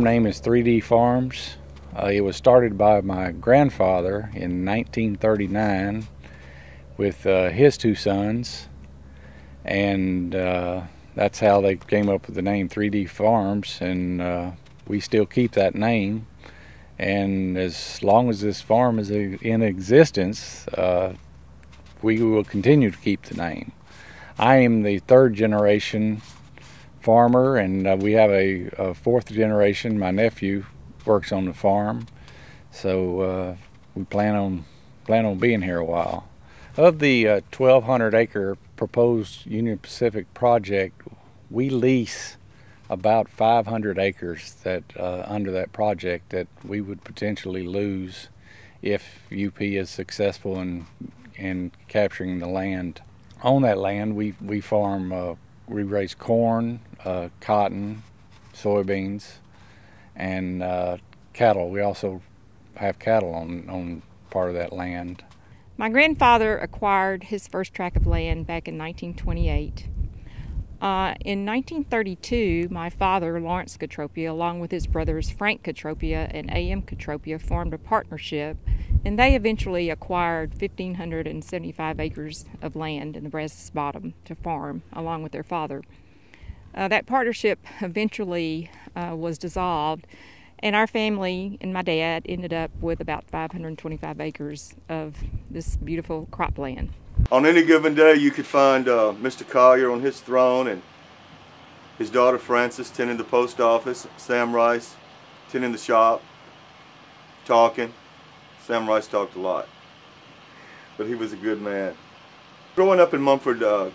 farm name is 3D Farms. It was started by my grandfather in 1939 with his two sons, and that's how they came up with the name 3D Farms, and we still keep that name. And as long as this farm is in existence, we will continue to keep the name. I am the third generation farmer, and we have a fourth generation. My nephew works on the farm, so we plan on being here a while. Of the 1,200 acre proposed Union Pacific project, we lease about 500 acres that under that project that we would potentially lose if UP is successful in capturing the land. On that land, we farm, we raise corn, cotton, soybeans, and cattle. We also have cattle on part of that land. My grandfather acquired his first tract of land back in 1928. In 1932, my father, Lawrence Cotropia, along with his brothers Frank Cotropia and A.M. Cotropia, formed a partnership, and they eventually acquired 1,575 acres of land in the Brazos Bottom to farm, along with their father. That partnership eventually was dissolved, and our family and my dad ended up with about 525 acres of this beautiful cropland. On any given day, you could find Mr. Collier on his throne and his daughter Frances tending the post office, Sam Rice tending the shop, talking. Sam Rice talked a lot, but he was a good man. Growing up in Mumford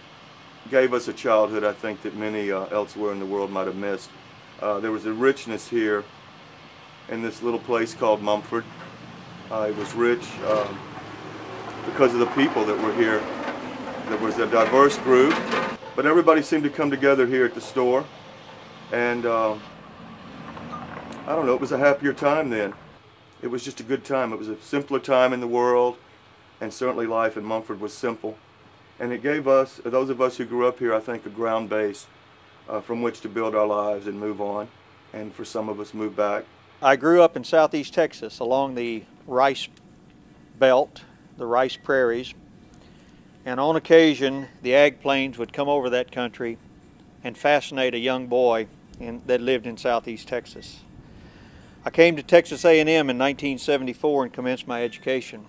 gave us a childhood I think that many elsewhere in the world might have missed. There was a richness here in this little place called Mumford. It was rich because of the people that were here. There was a diverse group, but everybody seemed to come together here at the store, and I don't know, it was a happier time then. It was just a good time. It was a simpler time in the world, and certainly life in Mumford was simple. And it gave us, those of us who grew up here, I think, a ground base from which to build our lives and move on, and for some of us move back. I grew up in southeast Texas along the rice belt, the rice prairies, and on occasion the ag planes would come over that country and fascinate a young boy that lived in southeast Texas. I came to Texas A&M in 1974 and commenced my education.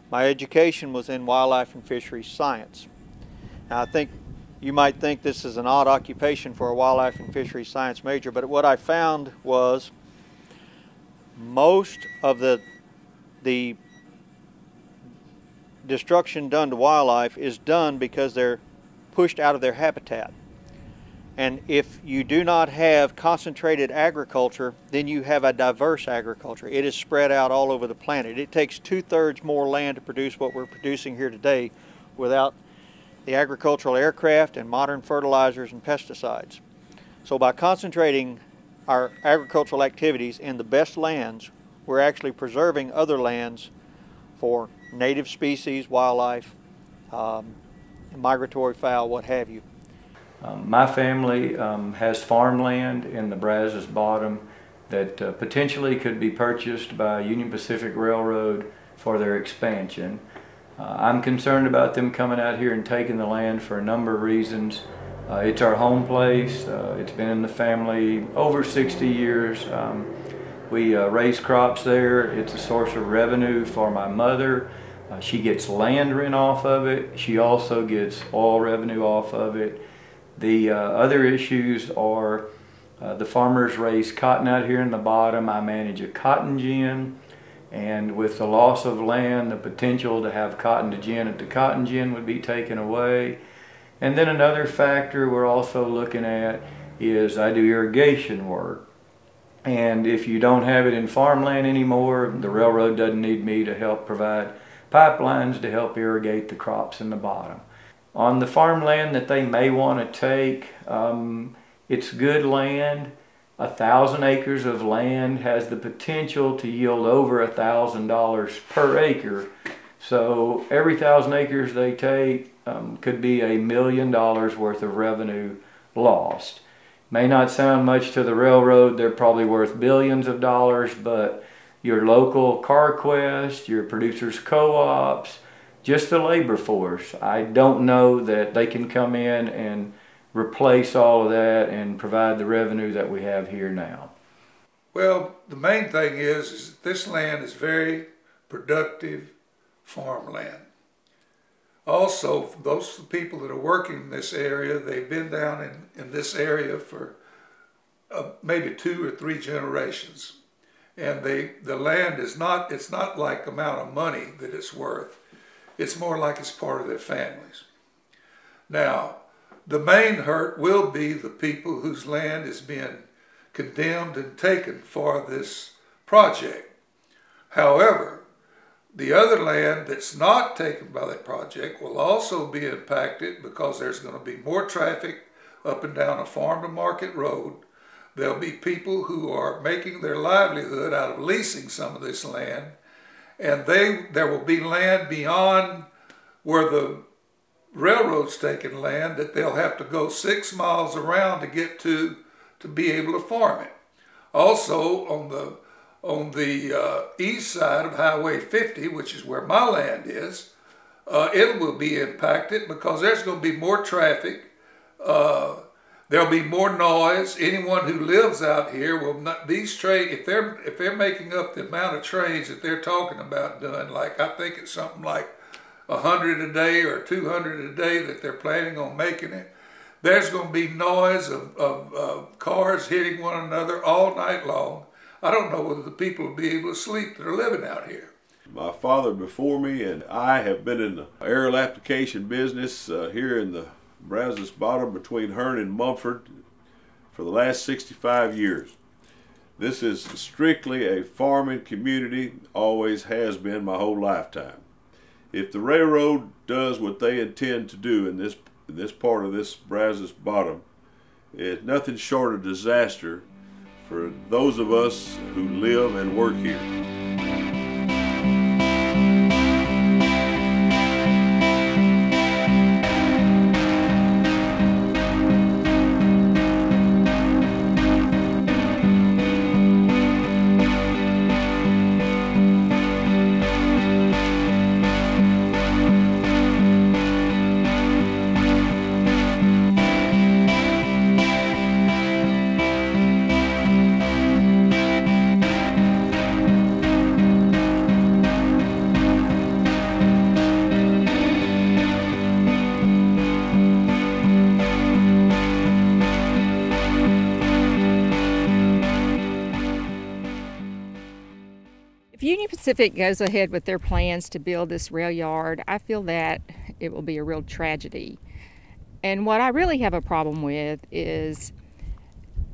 My education was in wildlife and fisheries science. Now, I think you might think this is an odd occupation for a wildlife and fisheries science major, but what I found was most of the destruction done to wildlife is done because they're pushed out of their habitat. And if you do not have concentrated agriculture, then you have a diverse agriculture. It is spread out all over the planet. It takes 2/3 more land to produce what we're producing here today without the agricultural aircraft and modern fertilizers and pesticides. So by concentrating our agricultural activities in the best lands, we're actually preserving other lands for native species, wildlife, migratory fowl, what have you. My family has farmland in the Brazos Bottom that potentially could be purchased by Union Pacific Railroad for their expansion. I'm concerned about them coming out here and taking the land for a number of reasons. It's our home place. It's been in the family over 60 years. We raise crops there. It's a source of revenue for my mother. She gets land rent off of it. She also gets oil revenue off of it. The other issues are the farmers raise cotton out here in the bottom. I manage a cotton gin, and with the loss of land, the potential to have cotton to gin at the cotton gin would be taken away. And then another factor we're also looking at is I do irrigation work. And if you don't have it in farmland anymore, the railroad doesn't need me to help provide pipelines to help irrigate the crops in the bottom. On the farmland that they may want to take, it's good land. 1,000 acres of land has the potential to yield over $1,000 per acre. So every 1,000 acres they take could be $1 million worth of revenue lost. May not sound much to the railroad. They're probably worth billions of dollars, but your local CarQuest, your producers' co-ops, just the labor force, I don't know that they can come in and replace all of that and provide the revenue that we have here now. Well, the main thing is that this land is very productive farmland. Also, for those people that are working in this area, they've been down in this area for maybe 2 or 3 generations. And the land is not, it's not like the amount of money that it's worth. It's more like it's part of their families. Now, the main hurt will be the people whose land is being condemned and taken for this project. However, the other land that's not taken by that project will also be impacted because there's going to be more traffic up and down a farm to market road. There'll be people who are making their livelihood out of leasing some of this land, and there will be land beyond where the railroad's taking land that they'll have to go 6 miles around to get to be able to farm it. Also, on the east side of Highway 50, which is where my land is, it will be impacted because there's going to be more traffic. There'll be more noise. Anyone who lives out here will not, these trains, if they're making up the amount of trains that they're talking about doing, like I think it's something like 100 a day or 200 a day that they're planning on making it, there's going to be noise of cars hitting one another all night long. I don't know whether the people will be able to sleep that are living out here. My father before me and I have been in the aerial application business here in the Brazos Bottom between Hearn and Mumford for the last 65 years. This is strictly a farming community, always has been my whole lifetime. If the railroad does what they intend to do in this part of this Brazos Bottom, it's nothing short of disaster for those of us who live and work here. If Union Pacific goes ahead with their plans to build this rail yard, I feel that it will be a real tragedy. And what I really have a problem with is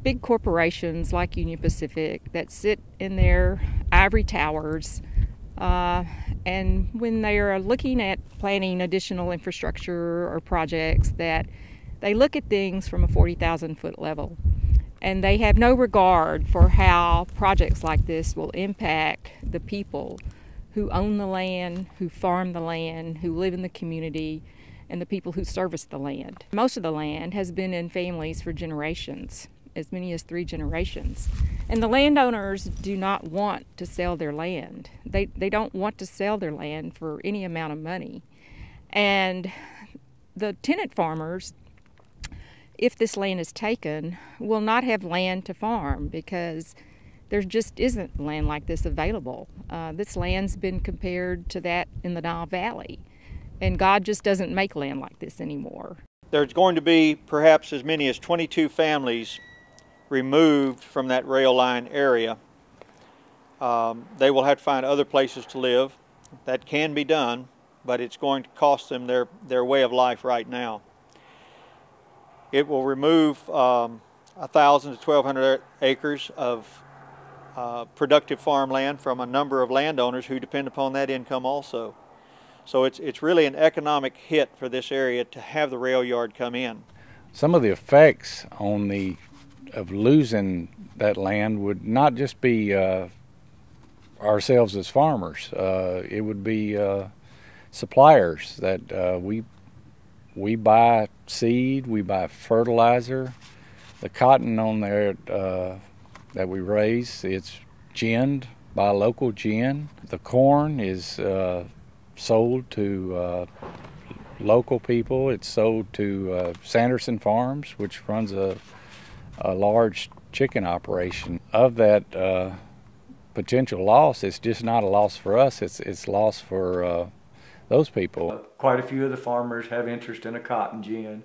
big corporations like Union Pacific that sit in their ivory towers, and when they are looking at planning additional infrastructure or projects, that they look at things from a 40,000-foot level. And they have no regard for how projects like this will impact the people who own the land, who farm the land, who live in the community, and the people who service the land. Most of the land has been in families for generations, as many as 3 generations. And the landowners do not want to sell their land. They don't want to sell their land for any amount of money. And the tenant farmers, if this land is taken, will not have land to farm because there just isn't land like this available. This land's been compared to that in the Nile Valley, and God just doesn't make land like this anymore. There's going to be perhaps as many as 22 families removed from that rail line area. They will have to find other places to live. That can be done, but it's going to cost them their way of life right now. It will remove 1,000 to 1,200 acres of productive farmland from a number of landowners who depend upon that income also. So it's really an economic hit for this area to have the rail yard come in. Some of the effects of losing that land would not just be ourselves as farmers. It would be suppliers that we buy seed, we buy fertilizer, The cotton on there that we raise, it's ginned by a local gin. The corn is sold to local people. It's sold to Sanderson Farms, which runs a large chicken operation. Of that potential loss, it's just not a loss for us, it's loss for those people. Quite a few of the farmers have interest in a cotton gin,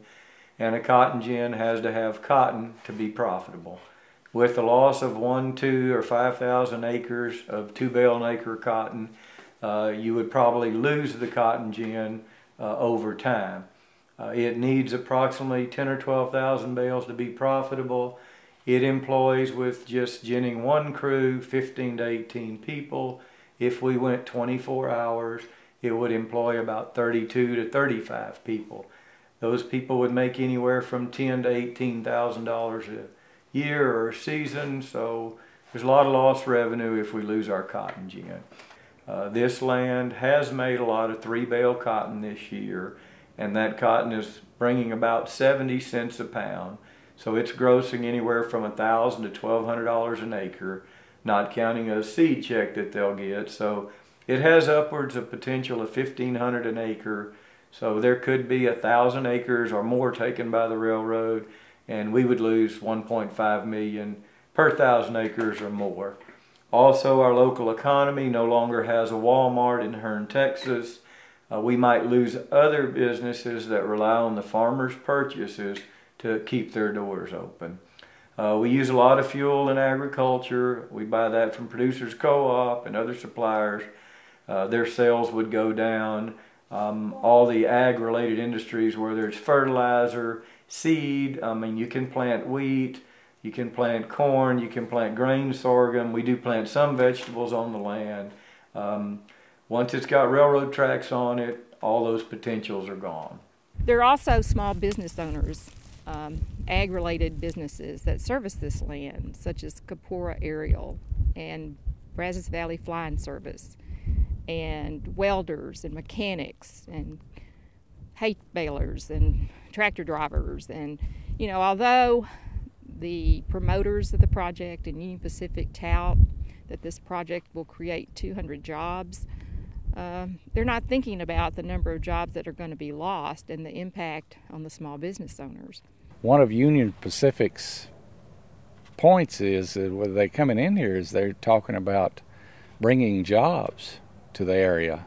and a cotton gin has to have cotton to be profitable. With the loss of 1, 2, or 5,000 acres of 2 bale an acre cotton, you would probably lose the cotton gin over time. It needs approximately 10 or 12,000 bales to be profitable. It employs, with just ginning one crew, 15 to 18 people. If we went 24 hours, it would employ about 32 to 35 people. Those people would make anywhere from $10,000 to $18,000 a year or a season, so there's a lot of lost revenue if we lose our cotton gin. This land has made a lot of 3 bale cotton this year, and that cotton is bringing about 70 cents a pound. So it's grossing anywhere from $1,000 to $1,200 an acre, not counting a seed check that they'll get. So it has upwards of potential of $1,500 an acre. So there could be 1,000 acres or more taken by the railroad, and we would lose $1.5 million per 1,000 acres or more. Also, our local economy no longer has a Walmart in Hearne, Texas. We might lose other businesses that rely on the farmers' purchases to keep their doors open. We use a lot of fuel in agriculture. We buy that from Producers Co-op and other suppliers. Their sales would go down. All the ag-related industries, whether it's fertilizer, seed, I mean, you can plant wheat, you can plant corn, you can plant grain, sorghum. We do plant some vegetables on the land. Once it's got railroad tracks on it, all those potentials are gone. There are also small business owners, ag-related businesses that service this land, such as Kapora Aerial and Brazos Valley Flying Service, and welders and mechanics and hay balers and tractor drivers. And, you know, although the promoters of the project and Union Pacific tout that this project will create 200 jobs, they're not thinking about the number of jobs that are going to be lost and the impact on the small business owners. One of Union Pacific's points is that when they coming in here is they're talking about bringing jobs to the area.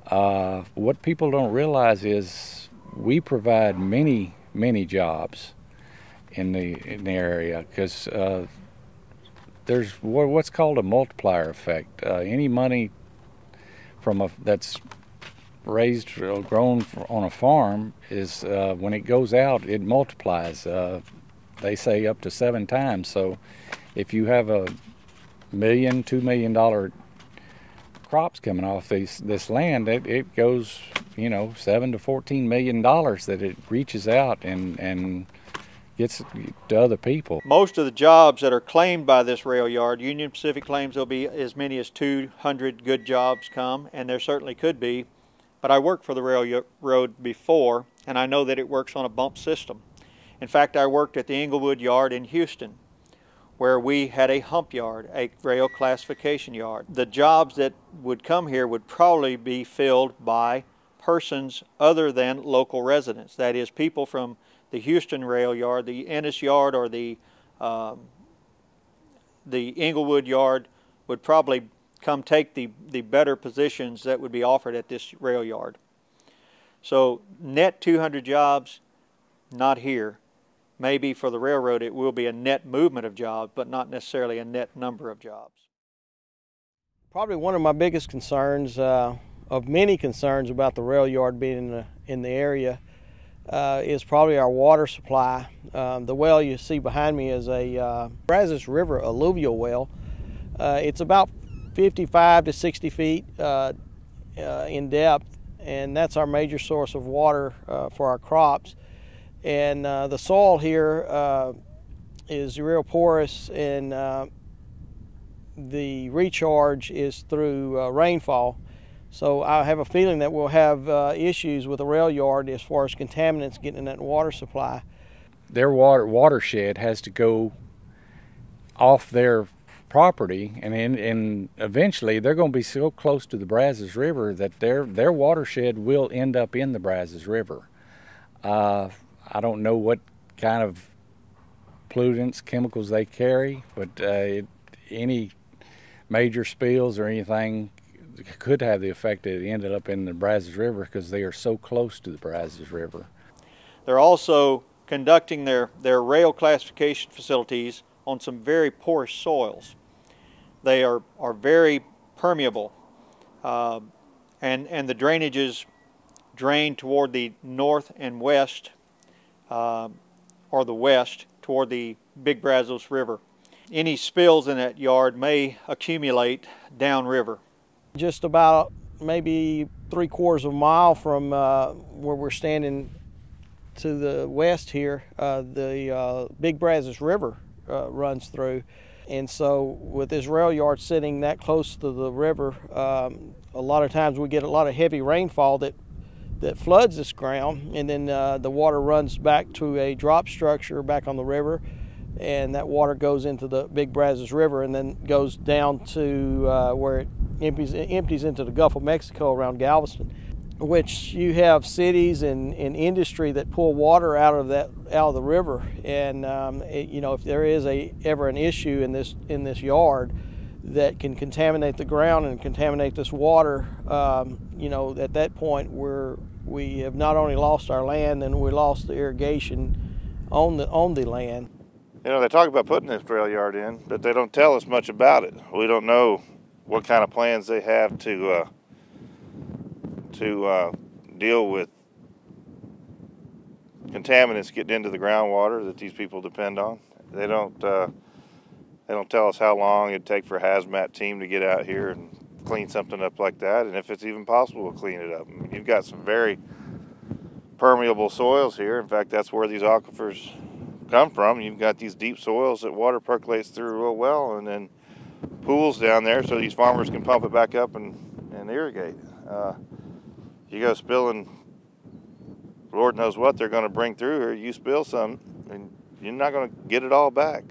What people don't realize is we provide many jobs in the area, because there's what's called a multiplier effect. Any money from that's raised or grown on a farm is when it goes out, it multiplies. They say up to 7 times. So if you have $1 million, $2 million crops coming off this land, it goes, you know, $7 to $14 million that it reaches out and gets to other people. Most of the jobs that are claimed by this rail yard, Union Pacific claims there'll be as many as 200 good jobs come, and there certainly could be. But I worked for the railroad before, and I know that it works on a bump system. In fact, I worked at the Englewood yard in Houston, where we had a hump yard, a rail classification yard. The jobs that would come here would probably be filled by persons other than local residents. That is, people from the Houston rail yard, the Ennis yard, or the Englewood yard would probably come take the better positions that would be offered at this rail yard. So net 200 jobs, not here. Maybe for the railroad it will be a net movement of jobs, but not necessarily a net number of jobs. Probably one of my biggest concerns, of many concerns about the rail yard being in the area, is probably our water supply. The well you see behind me is a Brazos River alluvial well. It's about 55 to 60 feet in depth, and that's our major source of water for our crops. And the soil here is real porous, and the recharge is through rainfall. So I have a feeling that we'll have issues with the rail yard as far as contaminants getting in that water supply. their watershed has to go off their property, and eventually they're going to be so close to the Brazos River that their watershed will end up in the Brazos River. I don't know what kind of pollutants, chemicals they carry, but any major spills or anything could have the effect that it ended up in the Brazos River because they are so close to the Brazos River. They're also conducting their rail classification facilities on some very porous soils. They are very permeable, and the drainages drain toward the north and west, or the west toward the Big Brazos River. Any spills in that yard may accumulate downriver. Just about maybe 3/4 of a mile from where we're standing to the west here, the Big Brazos River runs through. And so with this rail yard sitting that close to the river, a lot of times we get a lot of heavy rainfall that floods this ground, and then the water runs back to a drop structure back on the river, and that water goes into the Big Brazos River and then goes down to where it empties into the Gulf of Mexico around Galveston, which you have cities and industry that pull water out of the river, and if there is ever an issue in this yard that can contaminate the ground and contaminate this water, at that point we have not only lost our land, and we lost the irrigation on the land. They talk about putting this rail yard in, but they don't tell us much about it. We don't know what kind of plans they have to deal with contaminants getting into the groundwater that these people depend on. They don't tell us how long it'd take for a hazmat team to get out here and clean something up like that, and if it's even possible to clean it up. I mean, you've got some very permeable soils here. In fact, that's where these aquifers come from. You've got these deep soils that water percolates through real well, and then pools down there so these farmers can pump it back up and irrigate. You go spilling, Lord knows what they're going to bring through here. You spill some, and you're not going to get it all back.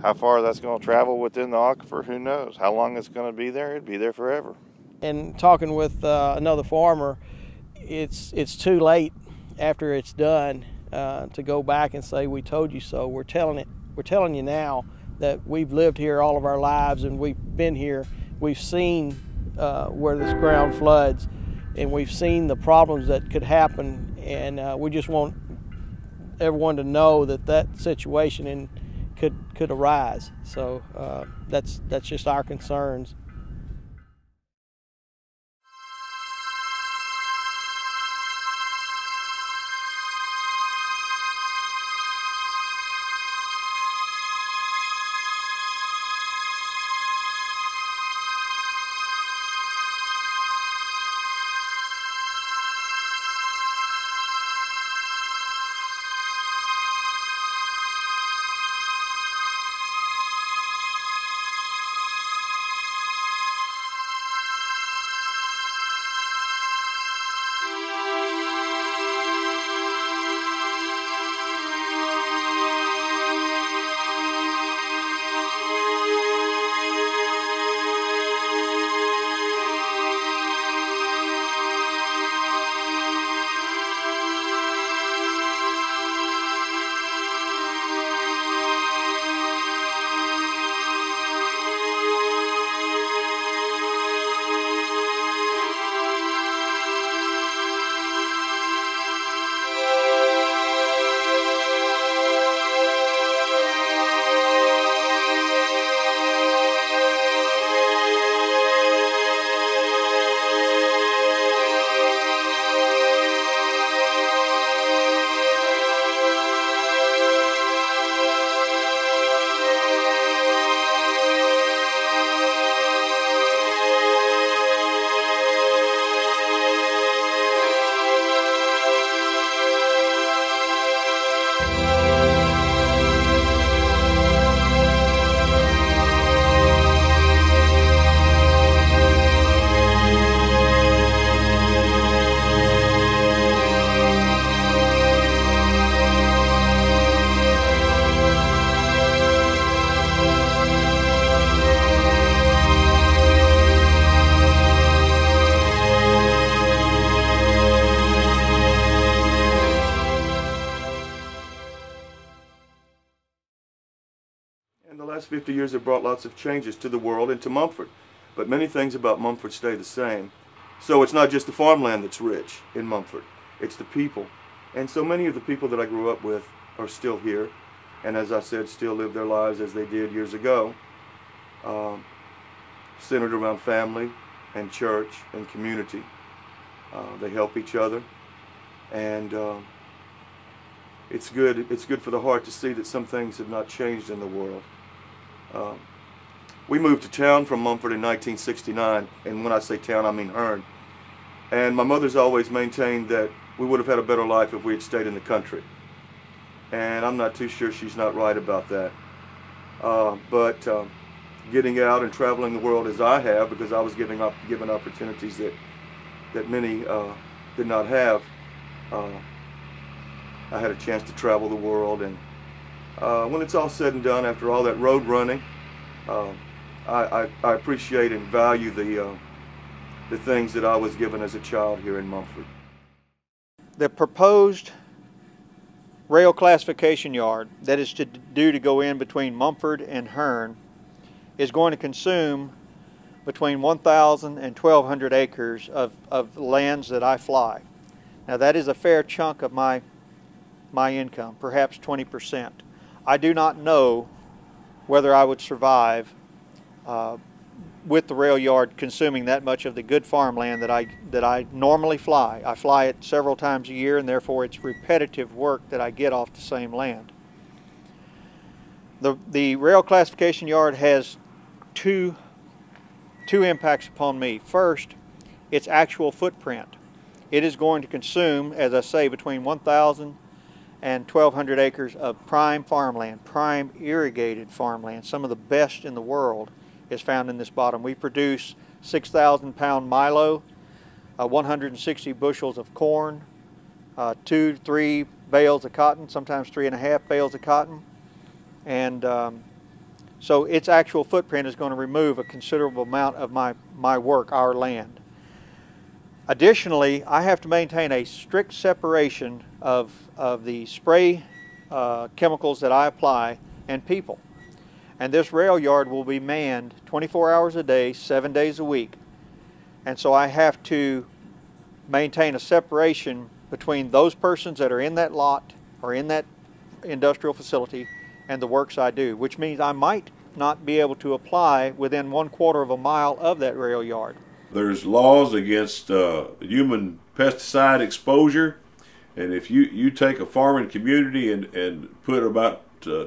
How far that's going to travel within the aquifer, who knows? How long it's going to be there? It'd be there forever. And talking with another farmer, it's too late after it's done to go back and say, we told you so. We're telling you now that we've lived here all of our lives, and we've been here. We've seen where this ground floods, and we've seen the problems that could happen, and we just want everyone to know that situation could arise. So that's just our concerns. last 50 years have brought lots of changes to the world and to Mumford, but many things about Mumford stay the same. So it's not just the farmland that's rich in Mumford, it's the people. And so many of the people that I grew up with are still here, and as I said, still live their lives as they did years ago, centered around family and church and community. They help each other, and it's good for the heart to see that some things have not changed in the world. We moved to town from Mumford in 1969, and when I say town, I mean Hearn. And my mother's always maintained that we would have had a better life if we had stayed in the country. And I'm not too sure she's not right about that. But getting out and traveling the world as I have, because I was given opportunities that many did not have, I had a chance to travel the world. And when it's all said and done, after all that road running, I appreciate and value the things that I was given as a child here in Mumford. The proposed rail classification yard that is due to go in between Mumford and Hearn is going to consume between 1,000 and 1,200 acres of lands that I fly. Now that is a fair chunk of my income, perhaps 20%. I do not know whether I would survive with the rail yard consuming that much of the good farmland that I normally fly. I fly it several times a year, and therefore it's repetitive work that I get off the same land. The rail classification yard has two impacts upon me. First, its actual footprint. It is going to consume, as I say, between 1,000 and 1,200 acres of prime farmland, prime irrigated farmland. Some of the best in the world is found in this bottom. We produce 6,000 pound milo, 160 bushels of corn, 2-3 bales of cotton, sometimes 3.5 bales of cotton. And so its actual footprint is going to remove a considerable amount of my work, our land. Additionally, I have to maintain a strict separation of the spray chemicals that I apply and people. And this rail yard will be manned 24 hours a day, 7 days a week. And so I have to maintain a separation between those persons that are in that lot or in that industrial facility and the works I do, which means I might not be able to apply within 1/4 of a mile of that rail yard. There's laws against human pesticide exposure, and if you take a farming community and put about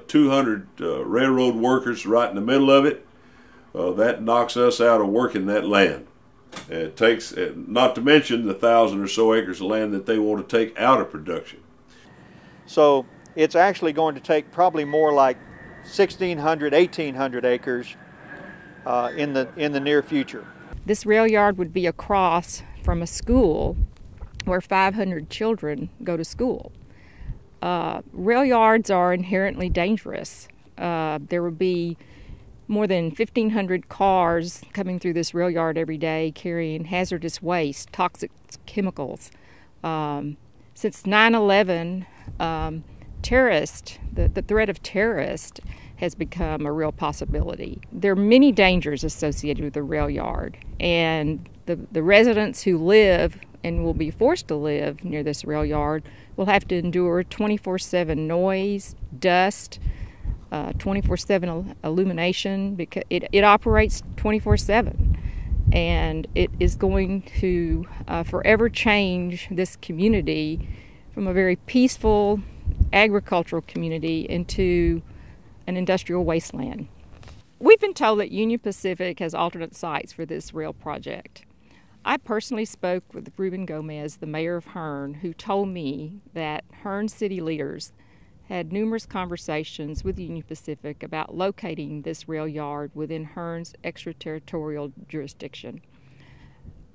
200 railroad workers right in the middle of it, that knocks us out of working that land. It takes, not to mention the 1,000 or so acres of land that they want to take out of production. So it's actually going to take probably more like 1,600, 1,800 acres in the near future. This rail yard would be across from a school where 500 children go to school. Rail yards are inherently dangerous. There would be more than 1,500 cars coming through this rail yard every day carrying hazardous waste, toxic chemicals. Since 9/11, the threat of terrorists has become a real possibility. There are many dangers associated with the rail yard, and the residents who live and will be forced to live near this rail yard will have to endure 24/7 noise, dust, 24/7 illumination, because it operates 24/7, and it is going to forever change this community from a very peaceful agricultural community into an industrial wasteland. We've been told that Union Pacific has alternate sites for this rail project. I personally spoke with Ruben Gomez, the mayor of Hearn, who told me that Hearn city leaders had numerous conversations with Union Pacific about locating this rail yard within Hearn's extraterritorial jurisdiction.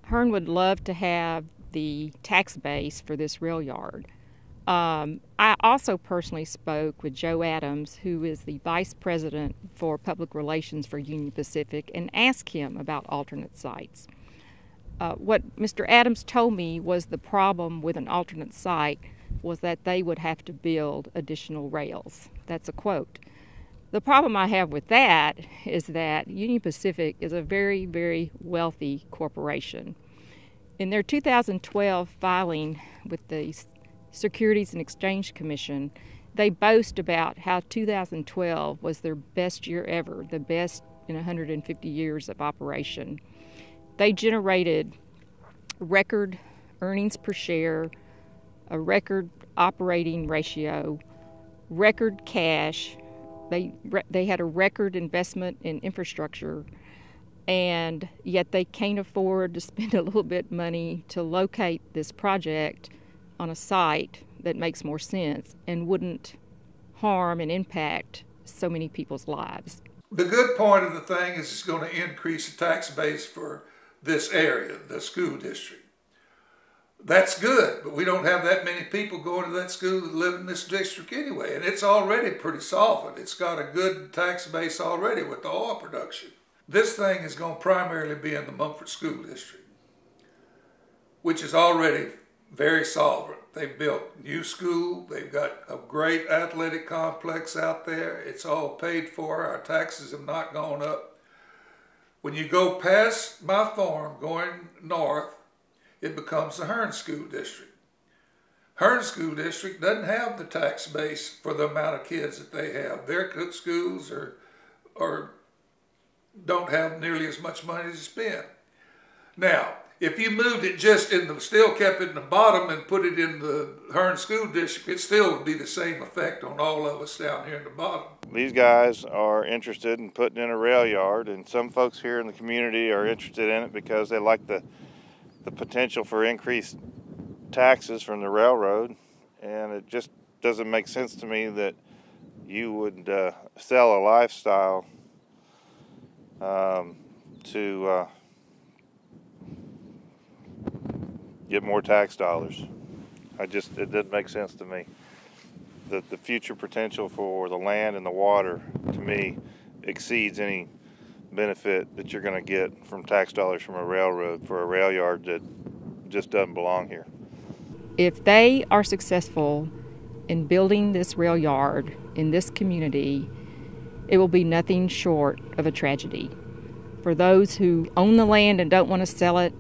Hearn would love to have the tax base for this rail yard. I also personally spoke with Joe Adams, who is the Vice President for Public Relations for Union Pacific, and asked him about alternate sites. What Mr. Adams told me was the problem with an alternate site was that they would have to build additional rails. That's a quote. The problem I have with that is that Union Pacific is a very, very wealthy corporation. In their 2012 filing with the Securities and Exchange Commission, they boast about how 2012 was their best year ever, the best in 150 years of operation. They generated record earnings per share, a record operating ratio, record cash. They had a record investment in infrastructure, and yet they can't afford to spend a little bit of money to locate this project on a site that makes more sense and wouldn't harm and impact so many people's lives. The good point of the thing is it's going to increase the tax base for this area, the school district. That's good, but we don't have that many people going to that school that live in this district anyway, and it's already pretty solvent. It's got a good tax base already with the oil production. This thing is going to primarily be in the Mumford School District, which is already very solvent. They've built new school, they've got a great athletic complex out there, it's all paid for, our taxes have not gone up. When you go past my farm going north, it becomes the Hearn School District. Hearn School District doesn't have the tax base for the amount of kids that they have. Their schools don't have nearly as much money to spend. Now, if you moved it still kept it in the bottom and put it in the Hearn School District, it still would be the same effect on all of us down here in the bottom. These guys are interested in putting in a rail yard, and some folks here in the community are interested in it because they like the potential for increased taxes from the railroad, and it just doesn't make sense to me that you would sell a lifestyle to get more tax dollars. It doesn't make sense to me. The future potential for the land and the water, to me, exceeds any benefit that you're going to get from tax dollars from a railroad for a rail yard that just doesn't belong here. If they are successful in building this rail yard in this community, it will be nothing short of a tragedy. For those who own the land and don't want to sell it,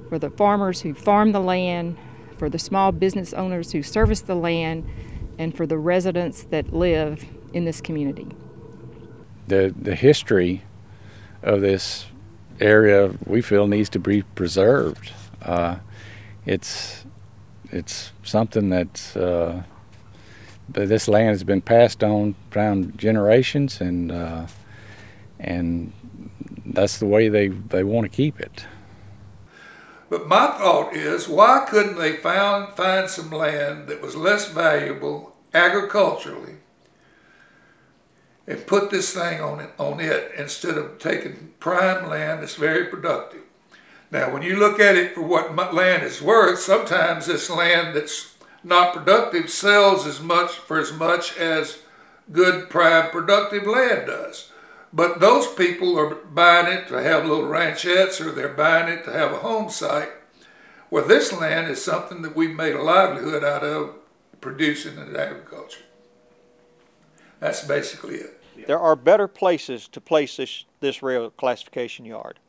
for the farmers who farm the land, for the small business owners who service the land, and for the residents that live in this community. The history of this area, we feel, needs to be preserved. It's something that's this land has been passed on down generations, and that's the way they want to keep it. But my thought is, why couldn't they find some land that was less valuable agriculturally and put this thing on it instead of taking prime land that's very productive? Now, when you look at it for what land is worth, sometimes this land that's not productive sells for as much as good prime productive land does. But those people are buying it to have little ranchettes, or they're buying it to have a home site, where this land is something that we've made a livelihood out of, producing in agriculture. That's basically it. There are better places to place this rail classification yard.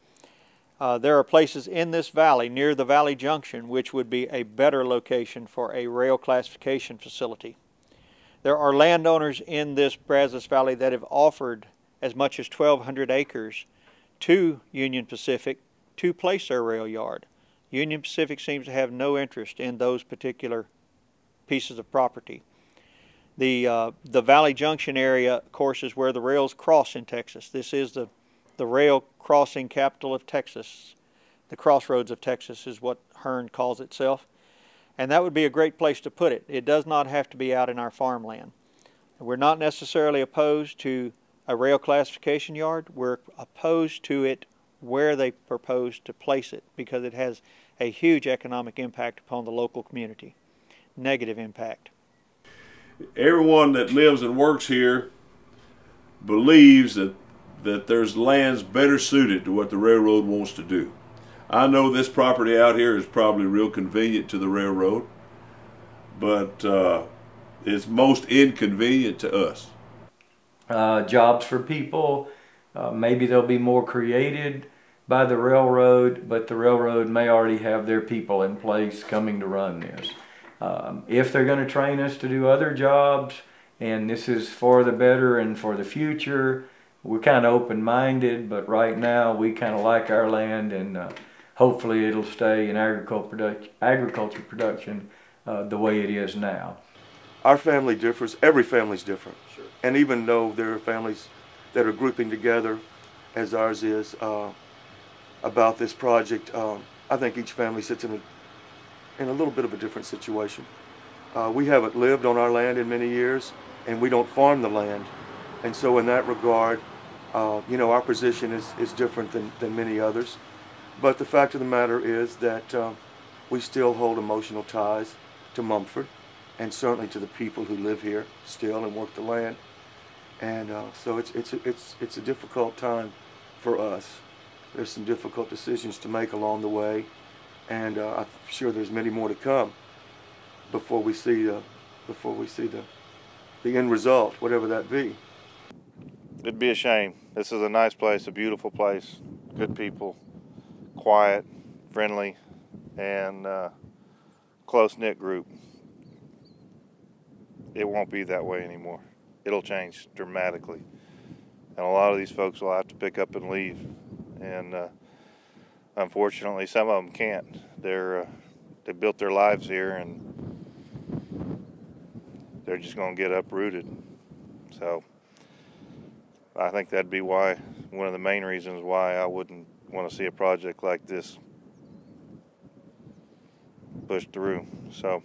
There are places in this valley, near the valley junction, which would be a better location for a rail classification facility. There are landowners in this Brazos Valley that have offered as much as 1,200 acres to Union Pacific to place their rail yard. Union Pacific seems to have no interest in those particular pieces of property. The Valley Junction area, of course, is where the rails cross in Texas. This is the rail crossing capital of Texas. The crossroads of Texas is what Hearn calls itself. And that would be a great place to put it. It does not have to be out in our farmland. We're not necessarily opposed to a rail classification yard. We're opposed to it where they propose to place it, because it has a huge economic impact upon the local community. Negative impact. Everyone that lives and works here believes that there's lands better suited to what the railroad wants to do. I know this property out here is probably real convenient to the railroad, but it's most inconvenient to us. jobs for people. Maybe they'll be more created by the railroad, but the railroad may already have their people in place coming to run this. If they're going to train us to do other jobs, and this is for the better and for the future, we're kind of open-minded, but right now we kind of like our land, and hopefully it'll stay in agriculture production the way it is now. Our family differs. Every family's different. Sure. And even though there are families that are grouping together, as ours is, about this project, I think each family sits in a little bit of a different situation. We haven't lived on our land in many years, and we don't farm the land. And so in that regard, you know, our position is different than many others. But the fact of the matter is that we still hold emotional ties to Mumford, and certainly to the people who live here still and work the land. And so it's a difficult time for us. There's some difficult decisions to make along the way, and I'm sure there's many more to come before we see the end result, whatever that be. It'd be a shame. This is a nice place, a beautiful place, good people, quiet, friendly, and close-knit group. It won't be that way anymore. It'll change dramatically. And a lot of these folks will have to pick up and leave. And unfortunately, some of them can't. They built their lives here, and they're just going to get uprooted. So I think that'd be one of the main reasons why I wouldn't want to see a project like this pushed through. So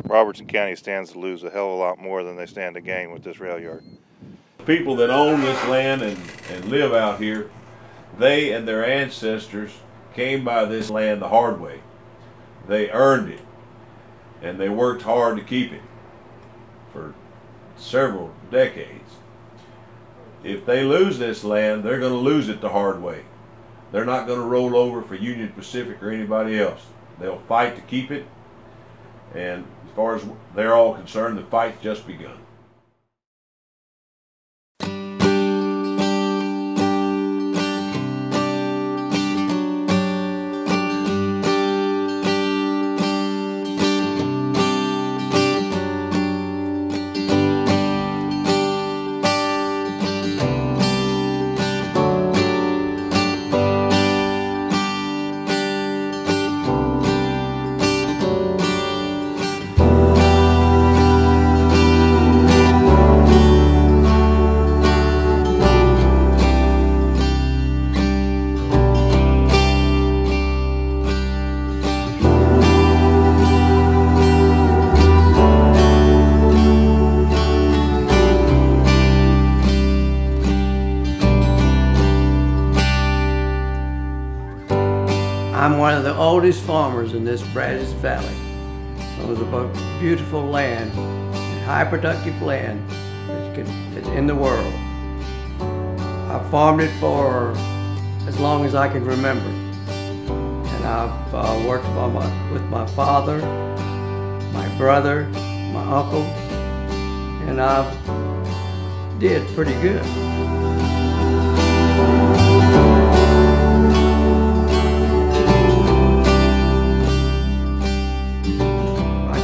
Robertson County stands to lose a hell of a lot more than they stand to gain with this rail yard. People that own this land and live out here, they and their ancestors came by this land the hard way. They earned it, and they worked hard to keep it for several decades. If they lose this land, they're going to lose it the hard way. They're not going to roll over for Union Pacific or anybody else. They'll fight to keep it, and as far as they're all concerned, the fight's just begun. I'm one of the oldest farmers in this Brazos Valley. One of the beautiful land, high productive land that's in the world. I've farmed it for as long as I can remember. And I've worked with my father, my brother, my uncle, and I've did pretty good.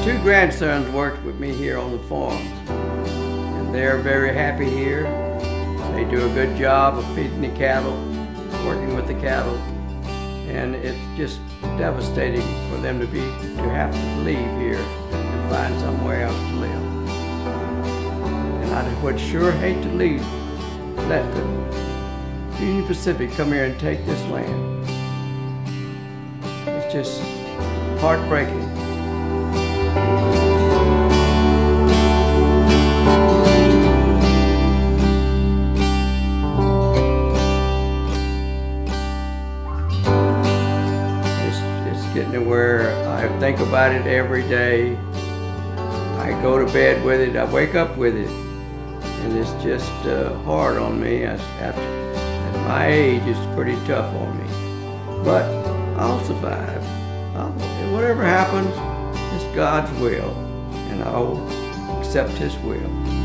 Two grandsons worked with me here on the farm, and they're very happy here. They do a good job of feeding the cattle, working with the cattle, and it's just devastating for them to have to leave here and find somewhere else to live. And I would sure hate to let the Union Pacific come here and take this land. It's just heartbreaking. It's getting to where I think about it every day. I go to bed with it, I wake up with it, and it's just hard on me. At my age, it's pretty tough on me. But I'll survive. Whatever happens, it's God's will. and I will accept His will.